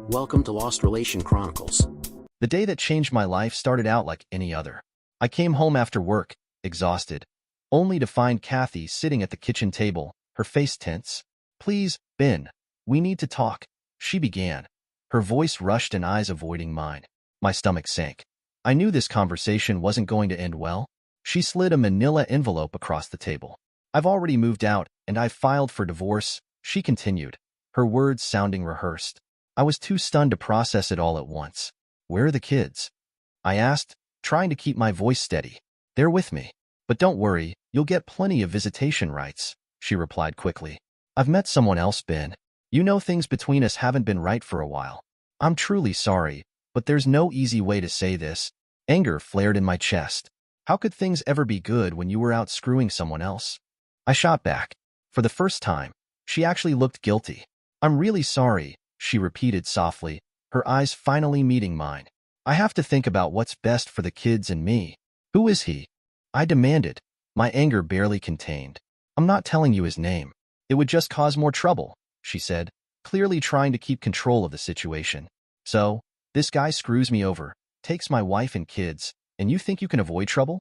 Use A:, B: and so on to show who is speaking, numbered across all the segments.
A: Welcome to Lost Relation Chronicles.
B: The day that changed my life started out like any other. I came home after work, exhausted, only to find Kathy sitting at the kitchen table, her face tense. "Please, Ben, we need to talk," she began, her voice rushed and eyes avoiding mine. My stomach sank. I knew this conversation wasn't going to end well. She slid a manila envelope across the table. "I've already moved out, and I've filed for divorce," she continued, her words sounding rehearsed. I was too stunned to process it all at once. "Where are the kids?" I asked, trying to keep my voice steady. "They're with me. But don't worry, you'll get plenty of visitation rights," she replied quickly. "I've met someone else, Ben. You know things between us haven't been right for a while. I'm truly sorry, but there's no easy way to say this." Anger flared in my chest. How could things ever be good when you were out screwing someone else? I shot back. For the first time, she actually looked guilty. "I'm really sorry," she repeated softly, her eyes finally meeting mine. "I have to think about what's best for the kids and me." "Who is he?" I demanded, my anger barely contained. "I'm not telling you his name. It would just cause more trouble," she said, clearly trying to keep control of the situation. "So, this guy screws me over, takes my wife and kids, and you think you can avoid trouble?"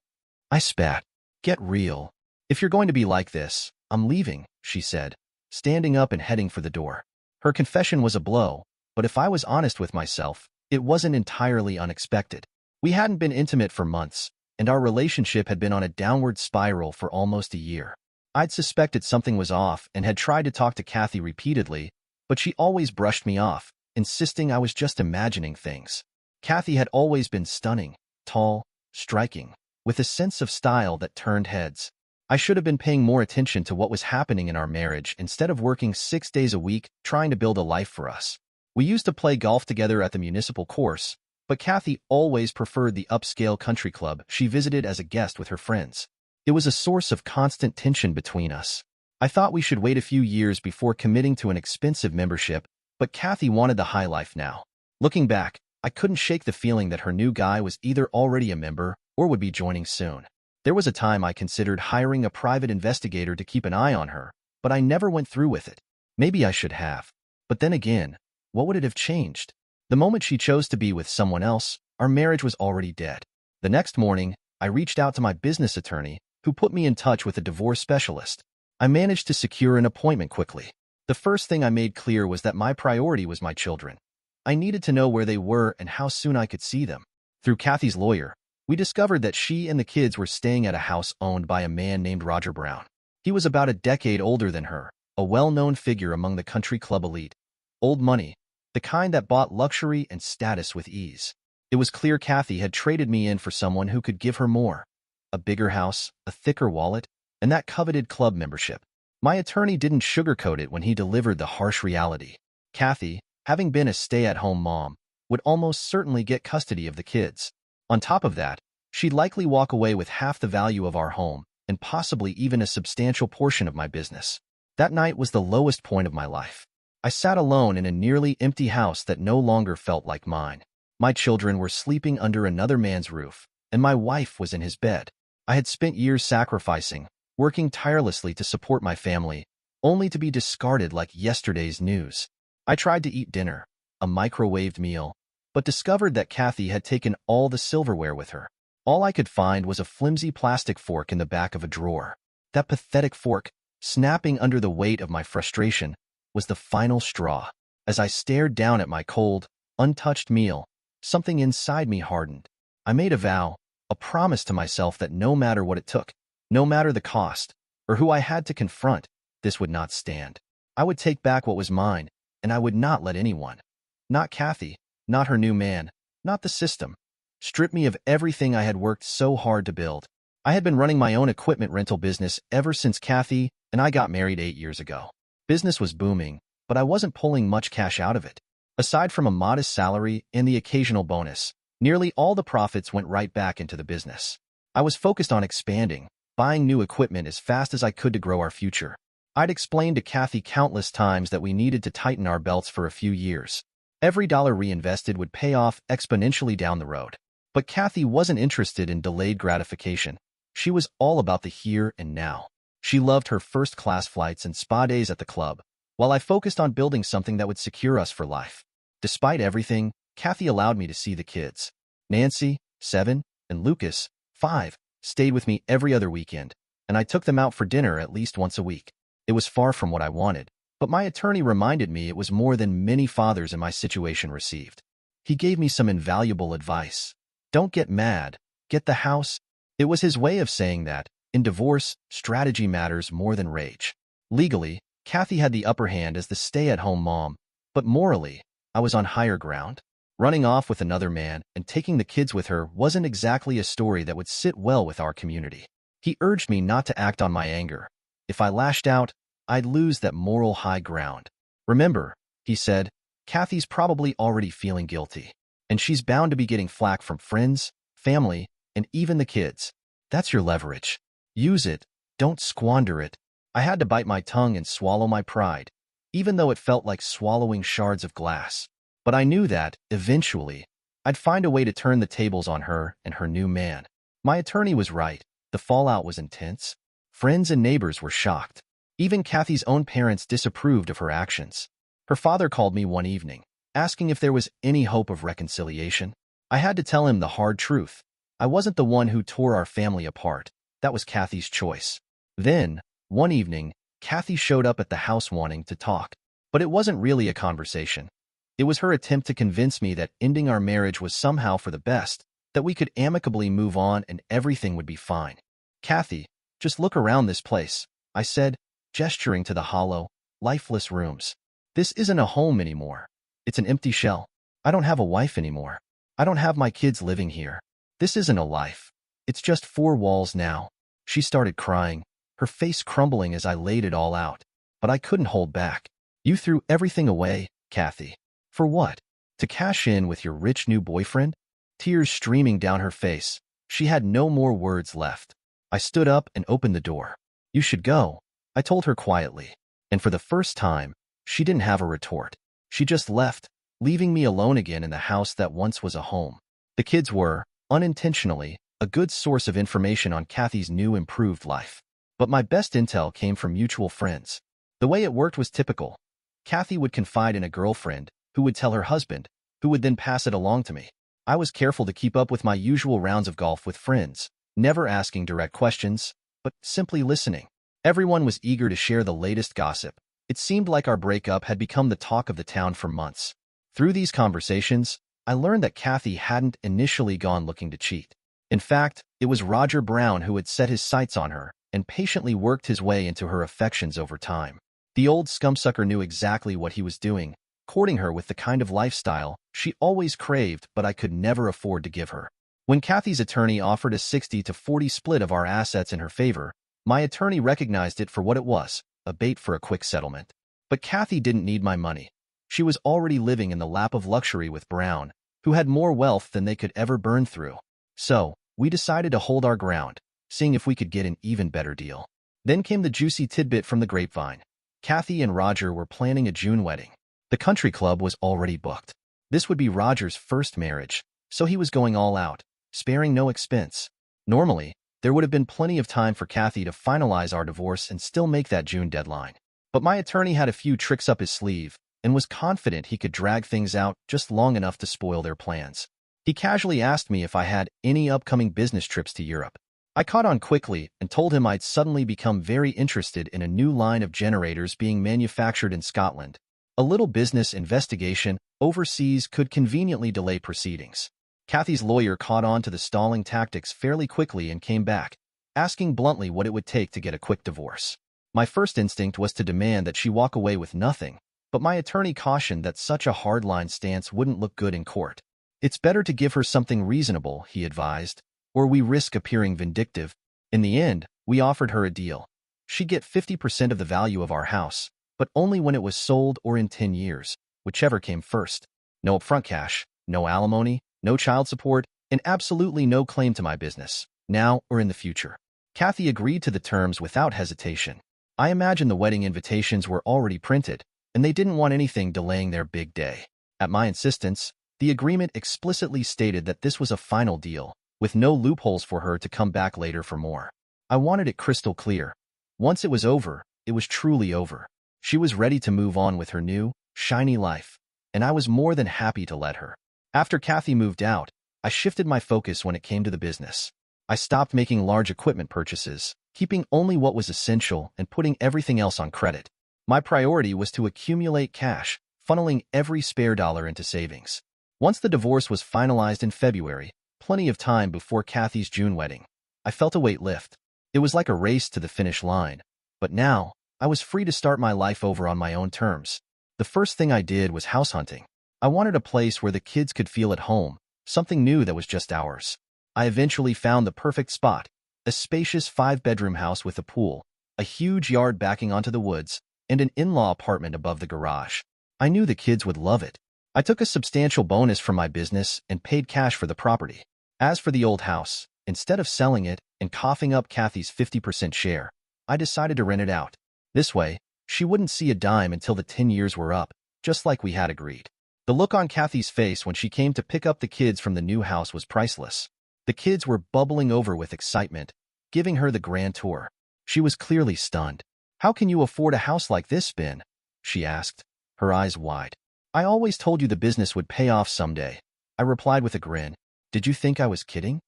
B: I spat. "Get real. If you're going to be like this, I'm leaving," she said, standing up and heading for the door. Her confession was a blow, but if I was honest with myself, it wasn't entirely unexpected. We hadn't been intimate for months, and our relationship had been on a downward spiral for almost a year. I'd suspected something was off and had tried to talk to Kathy repeatedly, but she always brushed me off, insisting I was just imagining things. Kathy had always been stunning, tall, striking, with a sense of style that turned heads. I should have been paying more attention to what was happening in our marriage instead of working 6 days a week trying to build a life for us. We used to play golf together at the municipal course, but Kathy always preferred the upscale country club she visited as a guest with her friends. It was a source of constant tension between us. I thought we should wait a few years before committing to an expensive membership, but Kathy wanted the high life now. Looking back, I couldn't shake the feeling that her new guy was either already a member or would be joining soon. There was a time I considered hiring a private investigator to keep an eye on her, but I never went through with it. Maybe I should have. But then again, what would it have changed? The moment she chose to be with someone else, our marriage was already dead. The next morning, I reached out to my business attorney, who put me in touch with a divorce specialist. I managed to secure an appointment quickly. The first thing I made clear was that my priority was my children. I needed to know where they were and how soon I could see them. Through Kathy's lawyer, we discovered that she and the kids were staying at a house owned by a man named Roger Brown. He was about a decade older than her, a well-known figure among the country club elite. Old money, the kind that bought luxury and status with ease. It was clear Kathy had traded me in for someone who could give her more. A bigger house, a thicker wallet, and that coveted club membership. My attorney didn't sugarcoat it when he delivered the harsh reality. Kathy, having been a stay-at-home mom, would almost certainly get custody of the kids. On top of that, she'd likely walk away with half the value of our home and possibly even a substantial portion of my business. That night was the lowest point of my life. I sat alone in a nearly empty house that no longer felt like mine. My children were sleeping under another man's roof, and my wife was in his bed. I had spent years sacrificing, working tirelessly to support my family, only to be discarded like yesterday's news. I tried to eat dinner, a microwaved meal, but discovered that Kathy had taken all the silverware with her. All I could find was a flimsy plastic fork in the back of a drawer. That pathetic fork, snapping under the weight of my frustration, was the final straw. As I stared down at my cold, untouched meal, something inside me hardened. I made a vow, a promise to myself that no matter what it took, no matter the cost, or who I had to confront, this would not stand. I would take back what was mine, and I would not let anyone, not Kathy, not her new man, not the system, strip me of everything I had worked so hard to build. I had been running my own equipment rental business ever since Kathy and I got married 8 years ago. Business was booming, but I wasn't pulling much cash out of it. Aside from a modest salary and the occasional bonus, nearly all the profits went right back into the business. I was focused on expanding, buying new equipment as fast as I could to grow our future. I'd explained to Kathy countless times that we needed to tighten our belts for a few years. Every dollar reinvested would pay off exponentially down the road. But Kathy wasn't interested in delayed gratification. She was all about the here and now. She loved her first-class flights and spa days at the club, while I focused on building something that would secure us for life. Despite everything, Kathy allowed me to see the kids. Nancy, 7, and Lucas, 5, stayed with me every other weekend, and I took them out for dinner at least once a week. It was far from what I wanted, but my attorney reminded me it was more than many fathers in my situation received. He gave me some invaluable advice. Don't get mad. Get the house. It was his way of saying that, in divorce, strategy matters more than rage. Legally, Kathy had the upper hand as the stay-at-home mom, but morally, I was on higher ground. Running off with another man and taking the kids with her wasn't exactly a story that would sit well with our community. He urged me not to act on my anger. If I lashed out, I'd lose that moral high ground. Remember, he said, Kathy's probably already feeling guilty, and she's bound to be getting flack from friends, family, and even the kids. That's your leverage. Use it. Don't squander it. I had to bite my tongue and swallow my pride, even though it felt like swallowing shards of glass. But I knew that, eventually, I'd find a way to turn the tables on her and her new man. My attorney was right. The fallout was intense. Friends and neighbors were shocked. Even Kathy's own parents disapproved of her actions. Her father called me one evening, asking if there was any hope of reconciliation. I had to tell him the hard truth. I wasn't the one who tore our family apart. That was Kathy's choice. Then, one evening, Kathy showed up at the house wanting to talk. But it wasn't really a conversation. It was her attempt to convince me that ending our marriage was somehow for the best, that we could amicably move on and everything would be fine. Kathy, just look around this place, I said, gesturing to the hollow, lifeless rooms. This isn't a home anymore. It's an empty shell. I don't have a wife anymore. I don't have my kids living here. This isn't a life. It's just 4 walls now. She started crying, her face crumbling as I laid it all out. But I couldn't hold back. You threw everything away, Kathy. For what? To cash in with your rich new boyfriend? Tears streaming down her face. She had no more words left. I stood up and opened the door. You should go, I told her quietly. And for the first time, she didn't have a retort. She just left, leaving me alone again in the house that once was a home. The kids were, unintentionally, a good source of information on Kathy's new improved life. But my best intel came from mutual friends. The way it worked was typical. Kathy would confide in a girlfriend, who would tell her husband, who would then pass it along to me. I was careful to keep up with my usual rounds of golf with friends, never asking direct questions, but simply listening. Everyone was eager to share the latest gossip. It seemed like our breakup had become the talk of the town for months. Through these conversations, I learned that Kathy hadn't initially gone looking to cheat. In fact, it was Roger Brown who had set his sights on her and patiently worked his way into her affections over time. The old scumbsucker knew exactly what he was doing, courting her with the kind of lifestyle she always craved but I could never afford to give her. When Kathy's attorney offered a 60-40 split of our assets in her favor, my attorney recognized it for what it was, a bait for a quick settlement. But Kathy didn't need my money. She was already living in the lap of luxury with Brown, who had more wealth than they could ever burn through. So, we decided to hold our ground, seeing if we could get an even better deal. Then came the juicy tidbit from the grapevine. Kathy and Roger were planning a June wedding. The country club was already booked. This would be Roger's first marriage, so he was going all out, sparing no expense. Normally, there would have been plenty of time for Kathy to finalize our divorce and still make that June deadline. But my attorney had a few tricks up his sleeve and was confident he could drag things out just long enough to spoil their plans. He casually asked me if I had any upcoming business trips to Europe. I caught on quickly and told him I'd suddenly become very interested in a new line of generators being manufactured in Scotland. A little business investigation overseas could conveniently delay proceedings. Kathy's lawyer caught on to the stalling tactics fairly quickly and came back, asking bluntly what it would take to get a quick divorce. My first instinct was to demand that she walk away with nothing, but my attorney cautioned that such a hardline stance wouldn't look good in court. It's better to give her something reasonable, he advised, or we risk appearing vindictive. In the end, we offered her a deal. She'd get 50% of the value of our house, but only when it was sold or in 10 years, whichever came first. No upfront cash, no alimony, no child support, and absolutely no claim to my business, now or in the future. Kathy agreed to the terms without hesitation. I imagine the wedding invitations were already printed, and they didn't want anything delaying their big day. At my insistence, the agreement explicitly stated that this was a final deal, with no loopholes for her to come back later for more. I wanted it crystal clear. Once it was over, it was truly over. She was ready to move on with her new, shiny life. and I was more than happy to let her. After Kathy moved out, I shifted my focus when it came to the business. I stopped making large equipment purchases, keeping only what was essential and putting everything else on credit. My priority was to accumulate cash, funneling every spare dollar into savings. Once the divorce was finalized in February, plenty of time before Kathy's June wedding, I felt a weight lift. It was like a race to the finish line. But now, I was free to start my life over on my own terms. The first thing I did was house hunting. I wanted a place where the kids could feel at home, something new that was just ours. I eventually found the perfect spot, a spacious 5-bedroom house with a pool, a huge yard backing onto the woods, and an in-law apartment above the garage. I knew the kids would love it. I took a substantial bonus from my business and paid cash for the property. As for the old house, instead of selling it and coughing up Kathy's 50% share, I decided to rent it out. This way, she wouldn't see a dime until the 10 years were up, just like we had agreed. The look on Kathy's face when she came to pick up the kids from the new house was priceless. The kids were bubbling over with excitement, giving her the grand tour. She was clearly stunned. "How can you afford a house like this, Ben?" she asked, her eyes wide. "I always told you the business would pay off someday," I replied with a grin. "Did you think I was kidding?"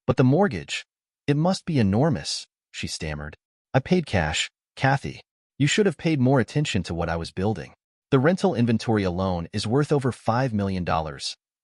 B: "But the mortgage, it must be enormous," she stammered. "I paid cash, Kathy. You should have paid more attention to what I was building. The rental inventory alone is worth over $5 million.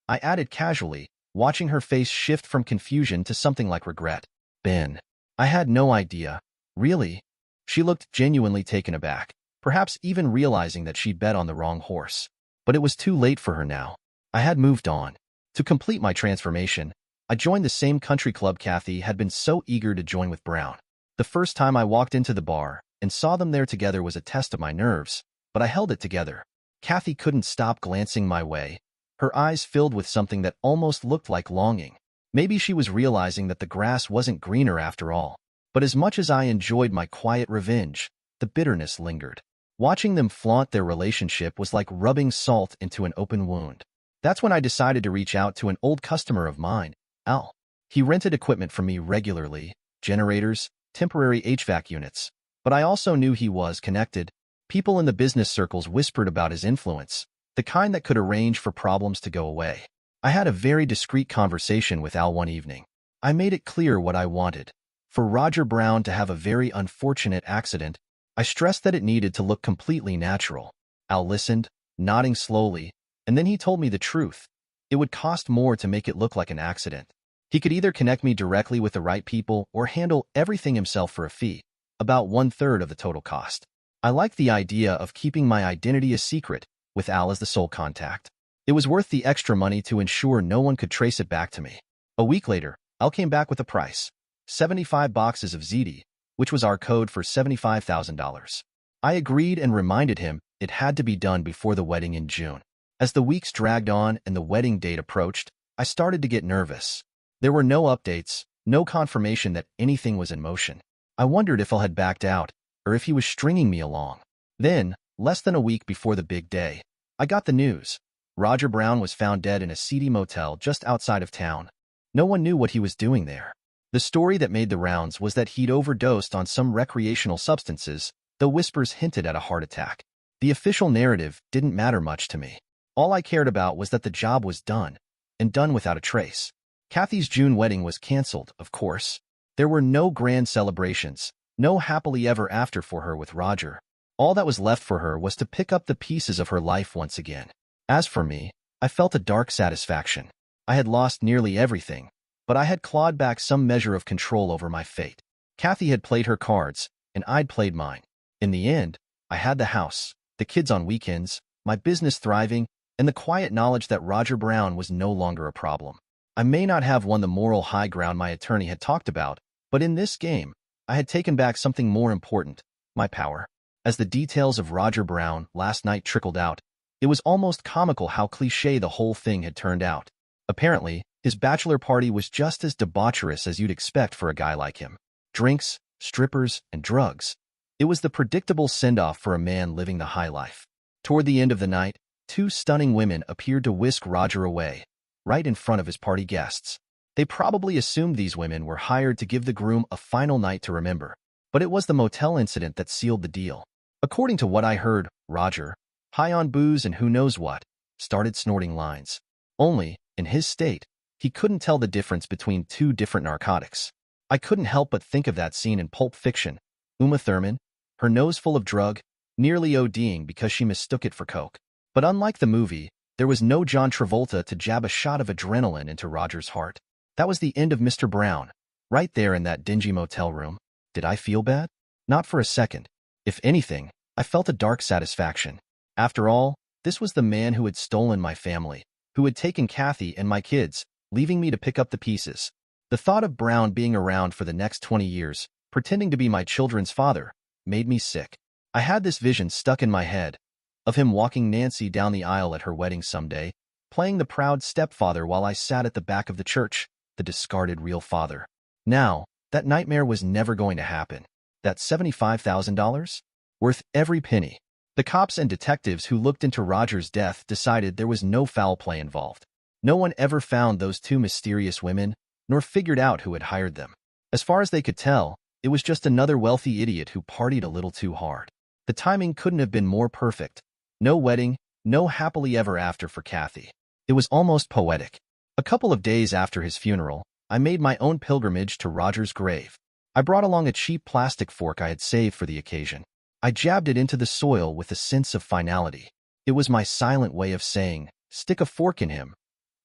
B: I added casually, watching her face shift from confusion to something like regret. "Ben, I had no idea." "Really?" She looked genuinely taken aback, perhaps even realizing that she'd bet on the wrong horse. But it was too late for her now. I had moved on. To complete my transformation, I joined the same country club Kathy had been so eager to join with Brown. The first time I walked into the bar and saw them there together was a test of my nerves, but I held it together. Kathy couldn't stop glancing my way, her eyes filled with something that almost looked like longing. Maybe she was realizing that the grass wasn't greener after all. But as much as I enjoyed my quiet revenge, the bitterness lingered. Watching them flaunt their relationship was like rubbing salt into an open wound. That's when I decided to reach out to an old customer of mine, Al. He rented equipment from me regularly, generators, temporary HVAC units. But I also knew he was connected. People in the business circles whispered about his influence, the kind that could arrange for problems to go away. I had a very discreet conversation with Al one evening. I made it clear what I wanted. For Roger Brown to have a very unfortunate accident, I stressed that it needed to look completely natural. Al listened, nodding slowly, and then he told me the truth. It would cost more to make it look like an accident. He could either connect me directly with the right people or handle everything himself for a fee, about 1/3 of the total cost. I liked the idea of keeping my identity a secret, with Al as the sole contact. It was worth the extra money to ensure no one could trace it back to me. A week later, Al came back with a price: 75 boxes of ZD, which was our code for $75,000. I agreed and reminded him it had to be done before the wedding in June. As the weeks dragged on and the wedding date approached, I started to get nervous. There were no updates, no confirmation that anything was in motion. I wondered if Al had backed out, or if he was stringing me along. Then, less than a week before the big day, I got the news. Roger Brown was found dead in a seedy motel just outside of town. No one knew what he was doing there. The story that made the rounds was that he'd overdosed on some recreational substances, though whispers hinted at a heart attack. The official narrative didn't matter much to me. All I cared about was that the job was done, and done without a trace. Kathy's June wedding was canceled, of course. There were no grand celebrations, no happily ever after for her with Roger. All that was left for her was to pick up the pieces of her life once again. As for me, I felt a dark satisfaction. I had lost nearly everything, but I had clawed back some measure of control over my fate. Kathy had played her cards, and I'd played mine. In the end, I had the house, the kids on weekends, my business thriving, and the quiet knowledge that Roger Brown was no longer a problem. I may not have won the moral high ground my attorney had talked about, but in this game, I had taken back something more important: my power. As the details of Roger Brown last night trickled out, it was almost comical how cliché the whole thing had turned out. Apparently, his bachelor party was just as debaucherous as you'd expect for a guy like him. Drinks, strippers, and drugs. It was the predictable send-off for a man living the high life. Toward the end of the night, two stunning women appeared to whisk Roger away, right in front of his party guests. They probably assumed these women were hired to give the groom a final night to remember. But it was the motel incident that sealed the deal. According to what I heard, Roger, high on booze and who knows what, started snorting lines. Only, in his state, he couldn't tell the difference between two different narcotics. I couldn't help but think of that scene in Pulp Fiction. Uma Thurman, her nose full of drug, nearly ODing because she mistook it for coke. But unlike the movie, there was no John Travolta to jab a shot of adrenaline into Roger's heart. That was the end of Mr. Brown, right there in that dingy motel room. Did I feel bad? Not for a second. If anything, I felt a dark satisfaction. After all, this was the man who had stolen my family, who had taken Kathy and my kids, leaving me to pick up the pieces. The thought of Brown being around for the next 20 years, pretending to be my children's father, made me sick. I had this vision stuck in my head, of him walking Nancy down the aisle at her wedding someday, playing the proud stepfather while I sat at the back of the church, the discarded real father. Now, that nightmare was never going to happen. That $75,000? Worth every penny. The cops and detectives who looked into Roger's death decided there was no foul play involved. No one ever found those two mysterious women, nor figured out who had hired them. As far as they could tell, it was just another wealthy idiot who partied a little too hard. The timing couldn't have been more perfect. No wedding, no happily ever after for Kathy. It was almost poetic. A couple of days after his funeral, I made my own pilgrimage to Roger's grave. I brought along a cheap plastic fork I had saved for the occasion. I jabbed it into the soil with a sense of finality. It was my silent way of saying, stick a fork in him.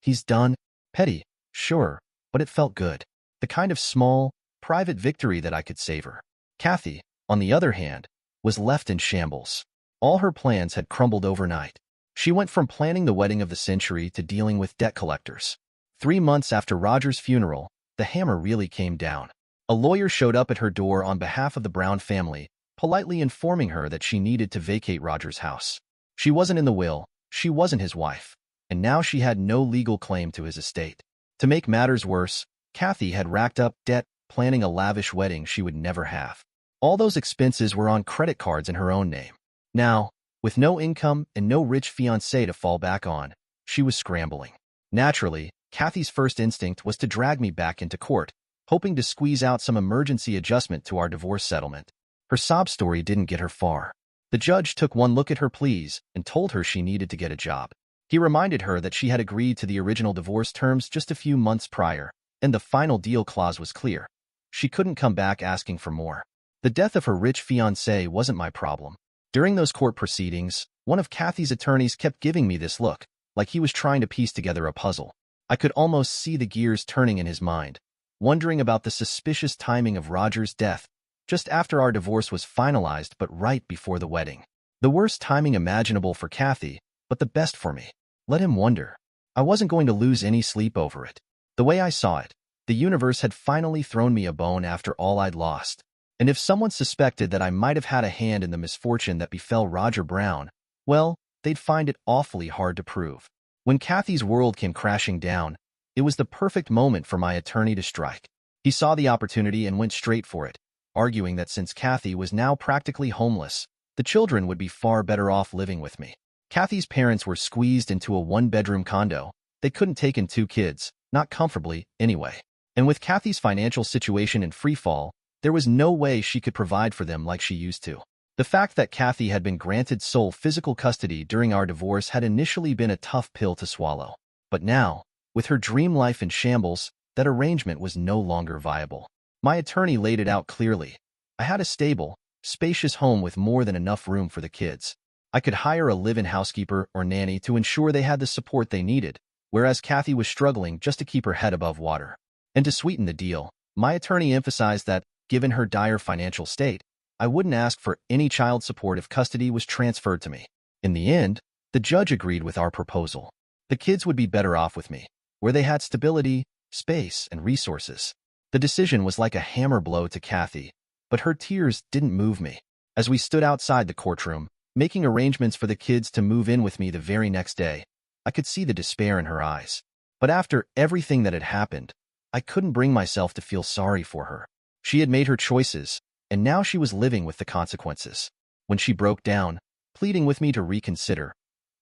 B: He's done. Petty, sure, but it felt good. The kind of small, private victory that I could savor. Kathy, on the other hand, was left in shambles. All her plans had crumbled overnight. She went from planning the wedding of the century to dealing with debt collectors. 3 months after Roger's funeral, the hammer really came down. A lawyer showed up at her door on behalf of the Brown family, politely informing her that she needed to vacate Roger's house. She wasn't in the will, she wasn't his wife, and now she had no legal claim to his estate. To make matters worse, Kathy had racked up debt planning a lavish wedding she would never have. All those expenses were on credit cards in her own name. Now, with no income and no rich fiancé to fall back on, she was scrambling. Naturally, Kathy's first instinct was to drag me back into court, hoping to squeeze out some emergency adjustment to our divorce settlement. Her sob story didn't get her far. The judge took one look at her pleas and told her she needed to get a job. He reminded her that she had agreed to the original divorce terms just a few months prior, and the final deal clause was clear. She couldn't come back asking for more. The death of her rich fiancé wasn't my problem. During those court proceedings, one of Kathy's attorneys kept giving me this look, like he was trying to piece together a puzzle. I could almost see the gears turning in his mind, wondering about the suspicious timing of Roger's death, just after our divorce was finalized but right before the wedding. The worst timing imaginable for Kathy, but the best for me. Let him wonder. I wasn't going to lose any sleep over it. The way I saw it, the universe had finally thrown me a bone after all I'd lost. And if someone suspected that I might have had a hand in the misfortune that befell Roger Brown, well, they'd find it awfully hard to prove. When Kathy's world came crashing down, it was the perfect moment for my attorney to strike. He saw the opportunity and went straight for it, arguing that since Kathy was now practically homeless, the children would be far better off living with me. Kathy's parents were squeezed into a one-bedroom condo. They couldn't take in 2 kids, not comfortably, anyway. And with Kathy's financial situation in freefall, there was no way she could provide for them like she used to. The fact that Kathy had been granted sole physical custody during our divorce had initially been a tough pill to swallow. But now, with her dream life in shambles, that arrangement was no longer viable. My attorney laid it out clearly. I had a stable, spacious home with more than enough room for the kids. I could hire a live-in housekeeper or nanny to ensure they had the support they needed, whereas Kathy was struggling just to keep her head above water. And to sweeten the deal, my attorney emphasized that, given her dire financial state, I wouldn't ask for any child support if custody was transferred to me. In the end, the judge agreed with our proposal. The kids would be better off with me, where they had stability, space, and resources. The decision was like a hammer blow to Kathy, but her tears didn't move me. As we stood outside the courtroom, making arrangements for the kids to move in with me the very next day, I could see the despair in her eyes. But after everything that had happened, I couldn't bring myself to feel sorry for her. She had made her choices, and now she was living with the consequences. When she broke down, pleading with me to reconsider,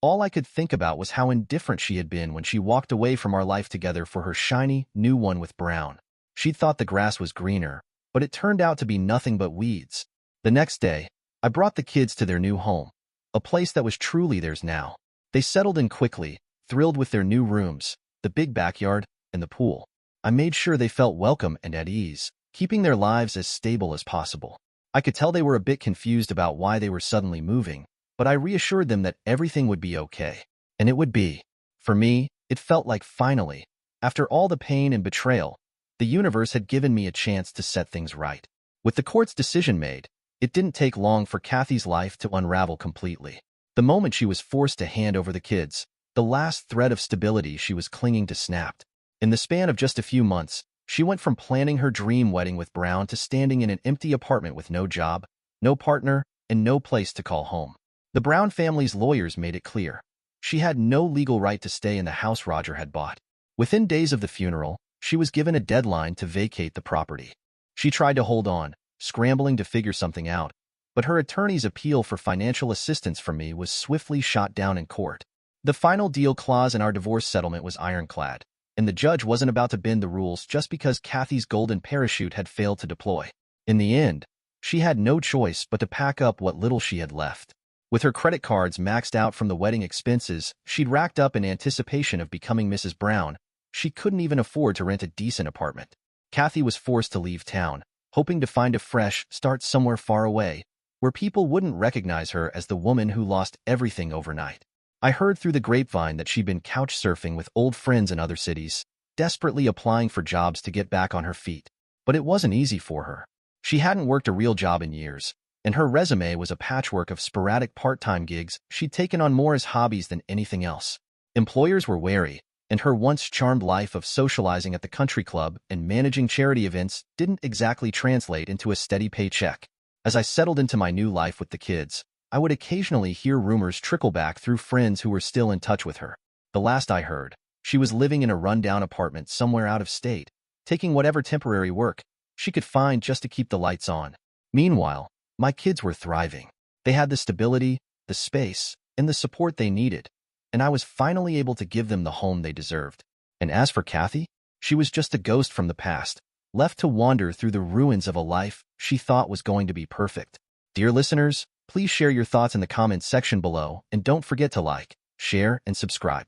B: all I could think about was how indifferent she had been when she walked away from our life together for her shiny, new one with Brown. She'd thought the grass was greener, but it turned out to be nothing but weeds. The next day, I brought the kids to their new home, a place that was truly theirs now. They settled in quickly, thrilled with their new rooms, the big backyard, and the pool. I made sure they felt welcome and at ease, keeping their lives as stable as possible. I could tell they were a bit confused about why they were suddenly moving, but I reassured them that everything would be okay. And it would be. For me, it felt like finally, after all the pain and betrayal, the universe had given me a chance to set things right. With the court's decision made, it didn't take long for Kathy's life to unravel completely. The moment she was forced to hand over the kids, the last thread of stability she was clinging to snapped. In the span of just a few months, she went from planning her dream wedding with Brown to standing in an empty apartment with no job, no partner, and no place to call home. The Brown family's lawyers made it clear. She had no legal right to stay in the house Roger had bought. Within days of the funeral, she was given a deadline to vacate the property. She tried to hold on, scrambling to figure something out, but her attorney's appeal for financial assistance from me was swiftly shot down in court. The final deal clause in our divorce settlement was ironclad, and the judge wasn't about to bend the rules just because Kathy's golden parachute had failed to deploy. In the end, she had no choice but to pack up what little she had left. With her credit cards maxed out from the wedding expenses she'd racked up in anticipation of becoming Mrs. Brown, she couldn't even afford to rent a decent apartment. Kathy was forced to leave town, hoping to find a fresh start somewhere far away, where people wouldn't recognize her as the woman who lost everything overnight. I heard through the grapevine that she'd been couch surfing with old friends in other cities, desperately applying for jobs to get back on her feet. But it wasn't easy for her. She hadn't worked a real job in years, and her resume was a patchwork of sporadic part-time gigs she'd taken on more as hobbies than anything else. Employers were wary, and her once charmed life of socializing at the country club and managing charity events didn't exactly translate into a steady paycheck. As I settled into my new life with the kids, I would occasionally hear rumors trickle back through friends who were still in touch with her. The last I heard, she was living in a rundown apartment somewhere out of state, taking whatever temporary work she could find just to keep the lights on. Meanwhile, my kids were thriving. They had the stability, the space, and the support they needed, and I was finally able to give them the home they deserved. And as for Kathy, she was just a ghost from the past, left to wander through the ruins of a life she thought was going to be perfect. Dear listeners, please share your thoughts in the comments section below, and don't forget to like, share, and subscribe.